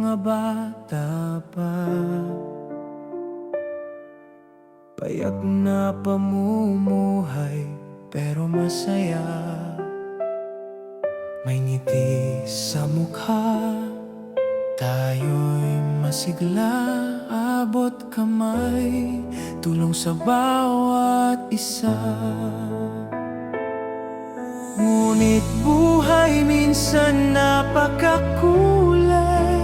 mga bata pa. Payak na pamumuhay pero masaya. May ngiti sa mukha, tayo'y masigla. Abot kamay, tulong sa bawat isa. Ngunit buhay minsan napakakulay.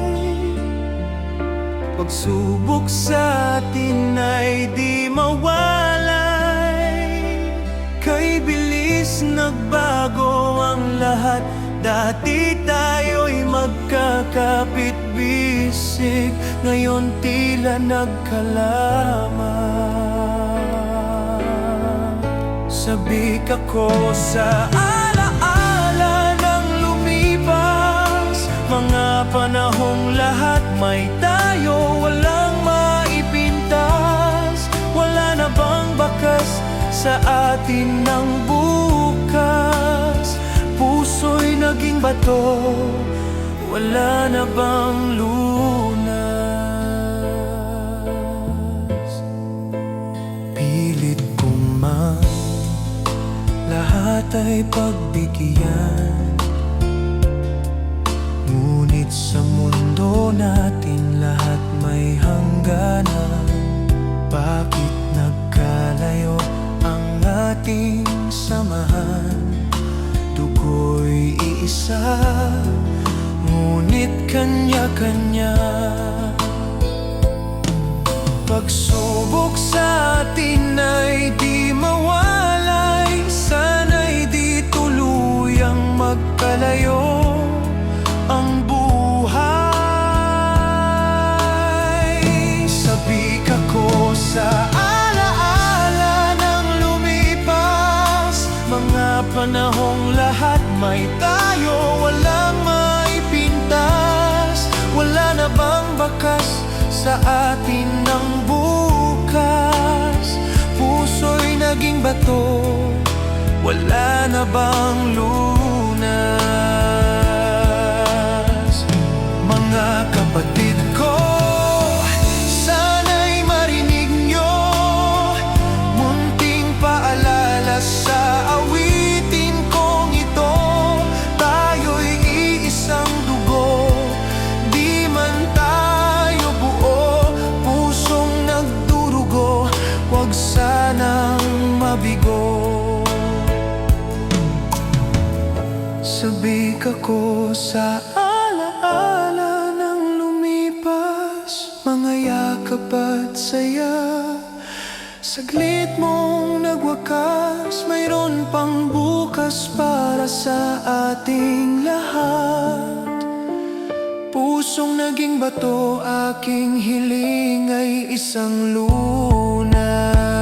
Pagsubok sa atin ay di mawalay. Kay bilis nagbago ang lahat. Dati tayo'y magkakapit-bisig, ngayon tila nagkalaman. Sabik ako sa alaala ng lumipas, mga panahong lahat may tayo, walang maipintas. Wala na bang bakas sa atin ng bukas? Puso'y naging bato, wala na bang lunas? Pilit kong lahat ay pagbigyan, ngunit sa mundo natin lahat may hangganan. Bakit nagkalayo ang ating samahan? Dugo'y iisa, ngunit kanya-kanya. Pagsubok sa atin ay di mawalay, sana'y di tuluyang magkalayo ang buhay. Sabik ako sa alaala ng lumipas, mga panahong lahat may tayo, walang maipintas. Wala na bang bakas sa atin ng bukas? Puso'y naging bato, wala na bang lunas? Mga kapatid ko, sana'y marinig nyo, munting paalala sa awitin kong ito. Tayo'y iisang dugo, di man tayo buo, pusong nagdurugo, huwag sanang mabigo. Sabik ako sa alaala ng lumipas, mga yakap at saya. Saglit mong nagwakas, mayroon pang bukas para sa ating lahat. Pusong naging bato, aking hiling ay isang lunas.